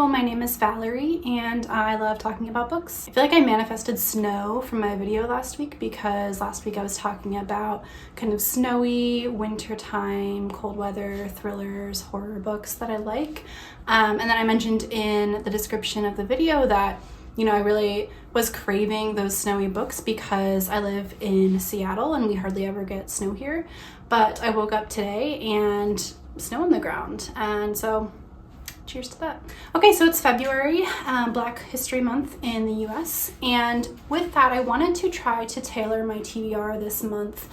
my name is Valerie and I love talking about books. I feel like I manifested snow from my video last week because last week I was talking about kind of snowy, wintertime, cold weather, thrillers, horror books that I like. And then I mentioned in the description of the video that, you know, I really was craving those snowy books because I live in Seattle and we hardly ever get snow here. But I woke up today and snow on the ground, and so cheers to that. Okay, so it's February, Black History Month in the US, and with that I wanted to try to tailor my TBR this month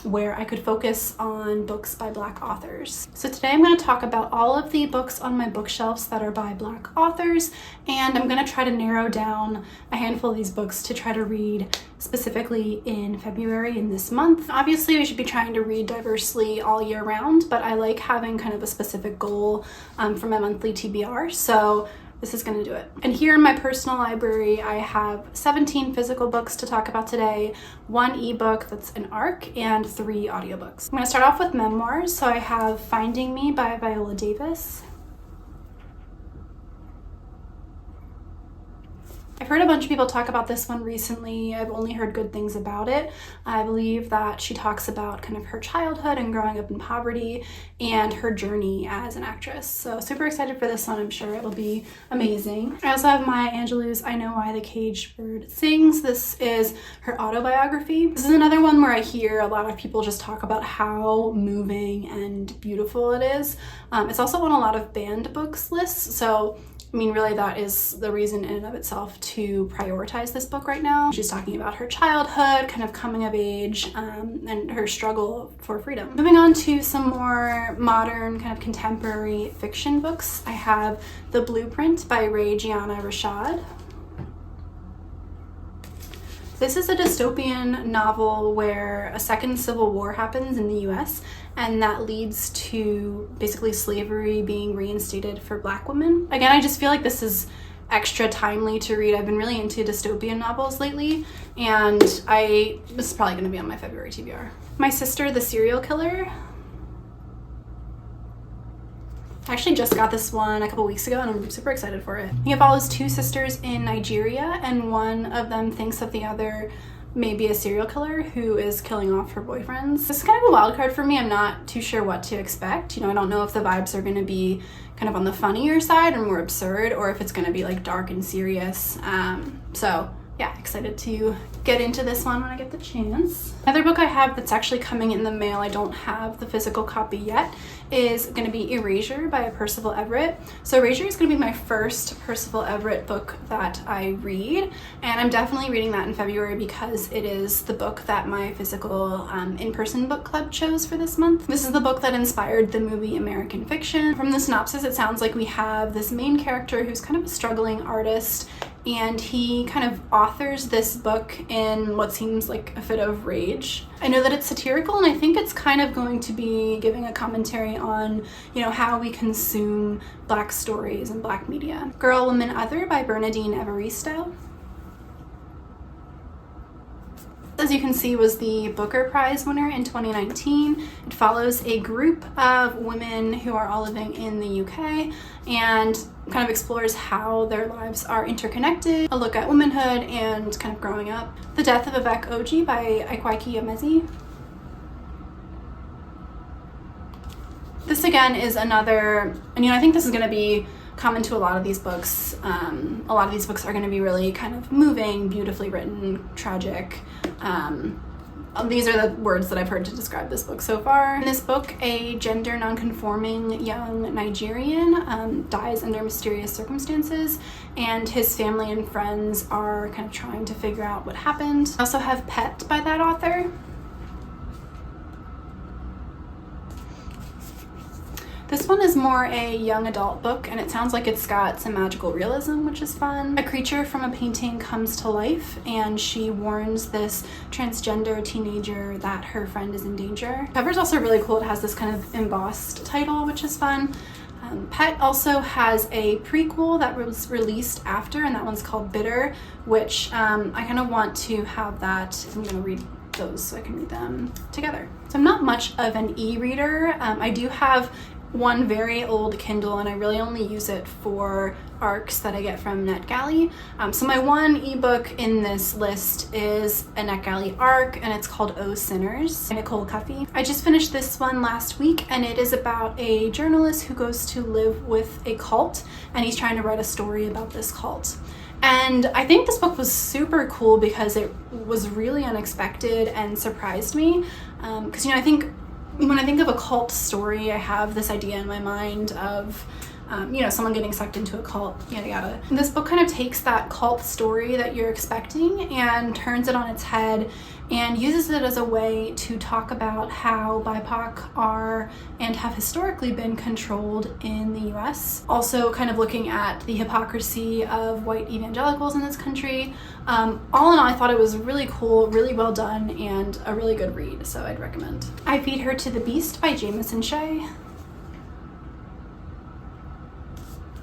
where I could focus on books by Black authors. So today I'm going to talk about all of the books on my bookshelves that are by Black authors, and I'm going to try to narrow down a handful of these books to try to read specifically in February in this month. Obviously we should be trying to read diversely all year round, but I like having kind of a specific goal for my monthly TBR, so this is gonna do it. And here in my personal library, I have 17 physical books to talk about today, 1 ebook that's an ARC, and 3 audiobooks. I'm gonna start off with memoirs. So I have Finding Me by Viola Davis. I've heard a bunch of people talk about this one recently. I've only heard good things about it. I believe that she talks about kind of her childhood and growing up in poverty and her journey as an actress. So super excited for this one. I'm sure it'll be amazing. I also have Maya Angelou's I Know Why the Caged Bird Sings. This is her autobiography. This is another one where I hear a lot of people just talk about how moving and beautiful it is. It's also on a lot of banned books lists, so I mean, really that is the reason in and of itself to prioritize this book right now. She's talking about her childhood, kind of coming of age, and her struggle for freedom. Moving on to some more modern, kind of contemporary fiction books, I have The Blueprint by Gianna Rashad. This is a dystopian novel where a second civil war happens in the US, and that leads to basically slavery being reinstated for Black women. Again, I just feel like this is extra timely to read. I've been really into dystopian novels lately, and this is probably going to be on my February TBR. My Sister, the Serial Killer. I actually just got this one a couple weeks ago and I'm super excited for it. It follows 2 sisters in Nigeria, and one of them thinks that the other may be a serial killer who is killing off her boyfriends. This is kind of a wild card for me. I'm not too sure what to expect. You know, I don't know if the vibes are going to be kind of on the funnier side or more absurd, or if it's going to be like dark and serious. So yeah, excited to get into this one when I get the chance. Another book I have that's actually coming in the mail, I don't have the physical copy yet, is going to be Erasure by Percival Everett. So Erasure is going to be my first Percival Everett book that I read, and I'm definitely reading that in February because it is the book that my physical in-person book club chose for this month. This is the book that inspired the movie American Fiction. From the synopsis, it sounds like we have this main character who's kind of a struggling artist, and he kind of authors this book in what seems like a fit of rage. I know that it's satirical, and I think it's kind of going to be giving a commentary on, you know, how we consume Black stories and Black media. Girl, Woman, Other by Bernadine Evaristo. As you can see, was the Booker Prize winner in 2019. It follows a group of women who are all living in the UK and kind of explores how their lives are interconnected, a look at womanhood and kind of growing up. The Death of Vivek Oji by Ikwaiki Emezi. This again is another, and you know, I think this is going to be common to a lot of these books. A lot of these books are going to be really kind of moving, beautifully written, tragic. These are the words that I've heard to describe this book so far. In this book, a gender non-conforming young Nigerian dies under mysterious circumstances, and his family and friends are kind of trying to figure out what happened. I also have Pet by that author. This one is more a young adult book, and it sounds like it's got some magical realism, which is fun. A creature from a painting comes to life, and she warns this transgender teenager that her friend is in danger. The cover's also really cool. It has this kind of embossed title, which is fun. Pet also has a prequel that was released after, and that one's called Bitter, which I kind of want to have that. I'm going to read those so I can read them together. So I'm not much of an e-reader. I do have one very old Kindle, and I really only use it for ARCs that I get from NetGalley. So my one ebook in this list is a NetGalley ARC, and it's called Oh Sinners by Nicole Cuffey. I just finished this one last week, and it is about a journalist who goes to live with a cult, and he's trying to write a story about this cult. And I think this book was super cool because it was really unexpected and surprised me. Because, I think when I think of a cult story, I have this idea in my mind of, someone getting sucked into a cult, yada yada. This book kind of takes that cult story that you're expecting and turns it on its head and uses it as a way to talk about how BIPOC are and have historically been controlled in the US. Also kind of looking at the hypocrisy of white evangelicals in this country. All in all, I thought it was really cool, really well done, and a really good read, so I'd recommend. I Feed Her to the Beast by Jamison Shea.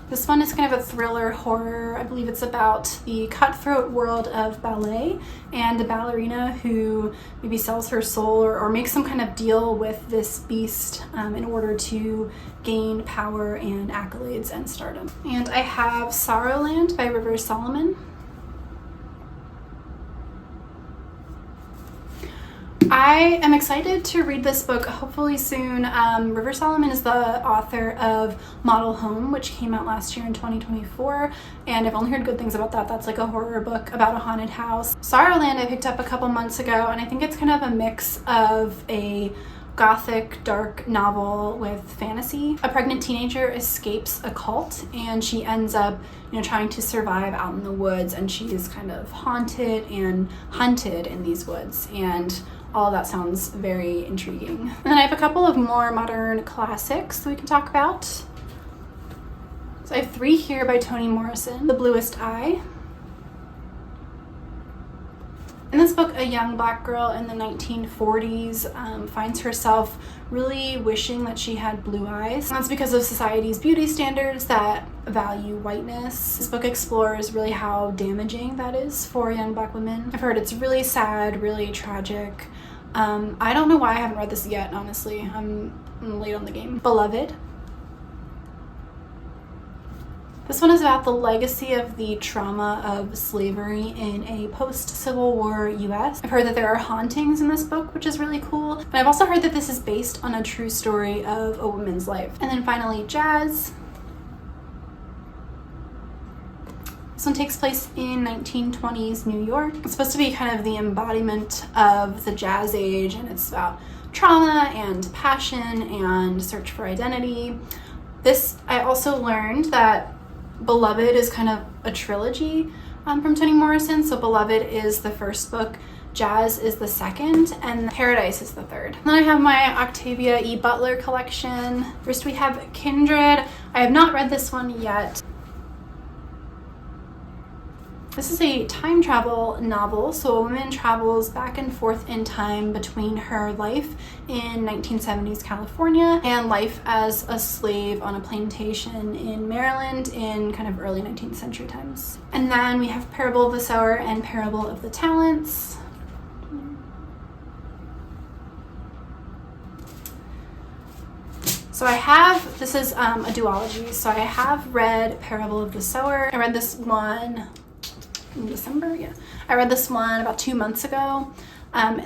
This one is kind of a thriller horror. I believe it's about the cutthroat world of ballet and a ballerina who maybe sells her soul or makes some kind of deal with this beast in order to gain power and accolades and stardom. And I have Sorrowland by Rivers Solomon. I am excited to read this book hopefully soon. Rivers Solomon is the author of Model Home, which came out last year in 2024, and I've only heard good things about that. That's like a horror book about a haunted house. Sorrowland I picked up a couple months ago, and I think it's kind of a mix of a gothic dark novel with fantasy. A pregnant teenager escapes a cult, and she ends up trying to survive out in the woods, and she is kind of haunted and hunted in these woods, and all of that sounds very intriguing. And then I have a couple of more modern classics that we can talk about. So I have 3 here by Toni Morrison. The Bluest Eye. In this book, a young black girl in the 1940s finds herself really wishing that she had blue eyes. That's because of society's beauty standards that value whiteness. This book explores really how damaging that is for young black women. I've heard it's really sad, really tragic. I don't know why I haven't read this yet, honestly. I'm late on the game. Beloved. This one is about the legacy of the trauma of slavery in a post-Civil War US. I've heard that there are hauntings in this book, which is really cool. But I've also heard that this is based on a true story of a woman's life. And then finally, Jazz. This one takes place in 1920s New York. It's supposed to be kind of the embodiment of the jazz age, and it's about trauma and passion and search for identity. I also learned that Beloved is kind of a trilogy from Toni Morrison. So Beloved is the first book, Jazz is the second, and Paradise is the third. And then I have my Octavia E. Butler collection. First we have Kindred. I have not read this one yet. This is a time travel novel, so a woman travels back and forth in time between her life in 1970s California and life as a slave on a plantation in Maryland in kind of early 19th century times. And then we have Parable of the Sower and Parable of the Talents. So this is a duology, so I have read Parable of the Sower. I read this one in December, I read this one about 2 months ago.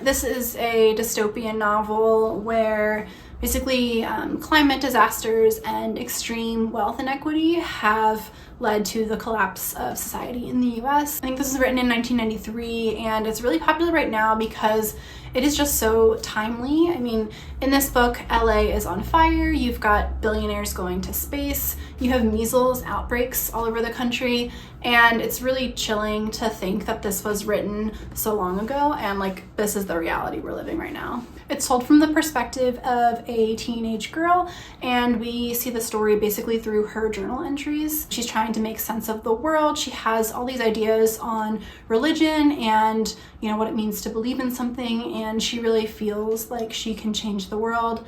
This is a dystopian novel where basically climate disasters and extreme wealth inequity have led to the collapse of society in the US. I think this was written in 1993, and it's really popular right now because it is just so timely. I mean, in this book, LA is on fire, you've got billionaires going to space, you have measles outbreaks all over the country, and it's really chilling to think that this was written so long ago, and like this is the reality we're living right now. It's told from the perspective of a teenage girl, and we see the story basically through her journal entries. She's trying to make sense of the world. She has all these ideas on religion and what it means to believe in something, and she really feels like she can change the world.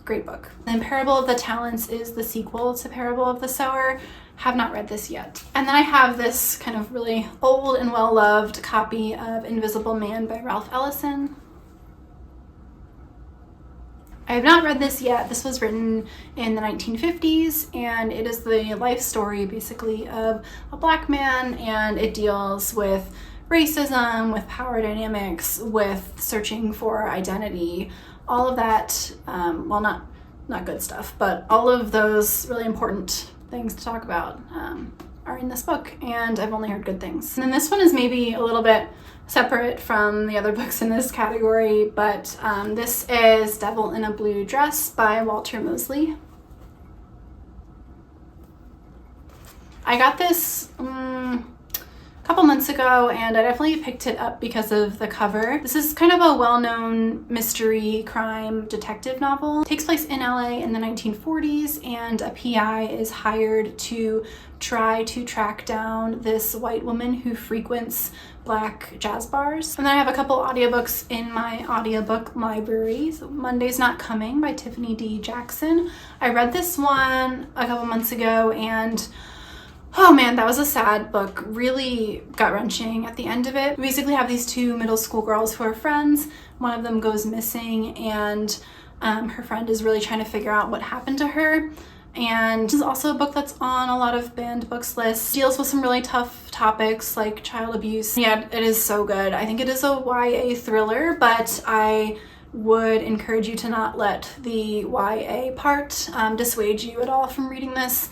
Great book. Then Parable of the Talents is the sequel to Parable of the Sower. Have not read this yet. And then I have this kind of really old and well-loved copy of Invisible Man by Ralph Ellison. I have not read this yet. This was written in the 1950s, and it is the life story basically of a Black man, and it deals with racism, with power dynamics, with searching for identity, all of that, well, not good stuff, but all of those really important things to talk about are in this book, and I've only heard good things. And then this one is maybe a little bit separate from the other books in this category, but this is Devil in a Blue Dress by Walter Mosley. I got this a couple months ago, and I definitely picked it up because of the cover. This is kind of a well-known mystery crime detective novel. It takes place in LA in the 1940s, and a PI is hired to try to track down this white woman who frequents Black jazz bars. And then I have a couple audiobooks in my audiobook library. So Monday's Not Coming by Tiffany D. Jackson. I read this one a couple months ago, and oh man, that was a sad book, really gut-wrenching at the end of it. We basically have these two middle school girls who are friends. One of them goes missing, and her friend is really trying to figure out what happened to her. And this is also a book that's on a lot of banned books lists. It deals with some really tough topics like child abuse. Yeah, it is so good. I think it is a YA thriller, but I would encourage you to not let the YA part dissuade you at all from reading this.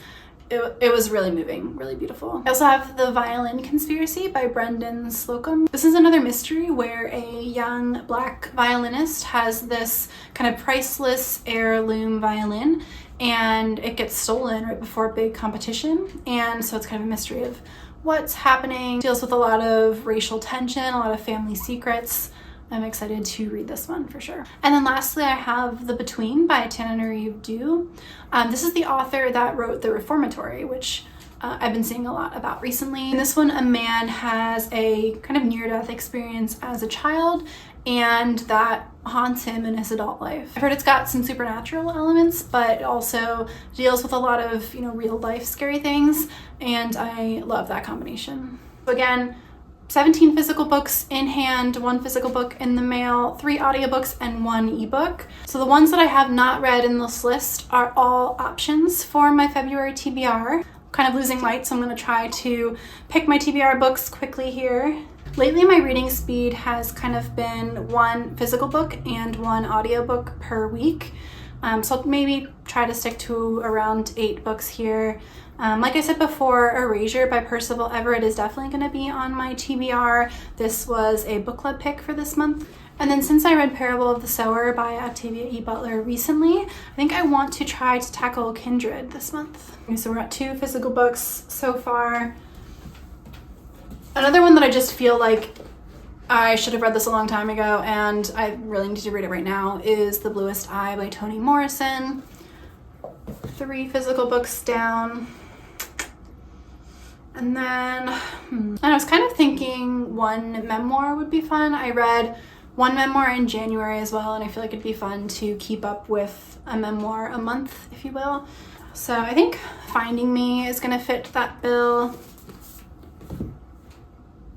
It was really moving, really beautiful. I also have The Violin Conspiracy by Brendan Slocum. This is another mystery where a young Black violinist has this kind of priceless heirloom violin, and it gets stolen right before a big competition. And so it's kind of a mystery of what's happening. It deals with a lot of racial tension, a lot of family secrets. I'm excited to read this one for sure. And then lastly, I have The Between by Tananarive Due. This is the author that wrote The Reformatory, which I've been seeing a lot about recently. In this one, a man has a kind of near-death experience as a child, and that haunts him in his adult life. I've heard it's got some supernatural elements, but it also deals with a lot of, real life scary things, and I love that combination. So again, 17 physical books in hand, 1 physical book in the mail, 3 audiobooks, and 1 ebook. So the ones that I have not read in this list are all options for my February TBR. Kind of losing light, so I'm going to try to pick my TBR books quickly here. Lately, my reading speed has kind of been 1 physical book and 1 audiobook per week. So I'll maybe try to stick to around 8 books here. Like I said before, Erasure by Percival Everett is definitely going to be on my TBR. This was a book club pick for this month. And then since I read Parable of the Sower by Octavia E. Butler recently, I think I want to try to tackle Kindred this month. Okay, so we're at 2 physical books so far. Another one that I just feel like I should have read this a long time ago, and I really need to read it right now, is The Bluest Eye by Toni Morrison. 3 physical books down. And then, I was kind of thinking 1 memoir would be fun. I read 1 memoir in January as well, and I feel like it'd be fun to keep up with a memoir a month, if you will. So I think Finding Me is gonna fit that bill.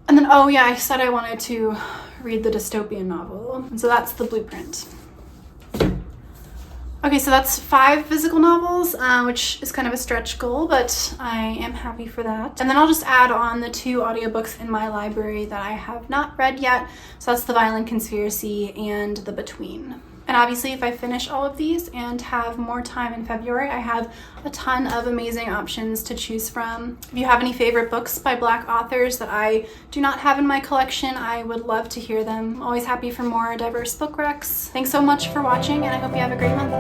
And then, oh yeah, I said I wanted to read the dystopian novel. And so that's The Blueprint. Okay, so that's 5 physical novels, which is kind of a stretch goal, but I am happy for that. And then I'll just add on the 2 audiobooks in my library that I have not read yet. So that's The Violin Conspiracy and The Between. And obviously, if I finish all of these and have more time in February, I have a ton of amazing options to choose from. If you have any favorite books by Black authors that I do not have in my collection, I would love to hear them. I'm always happy for more diverse book recs. Thanks so much for watching, and I hope you have a great month.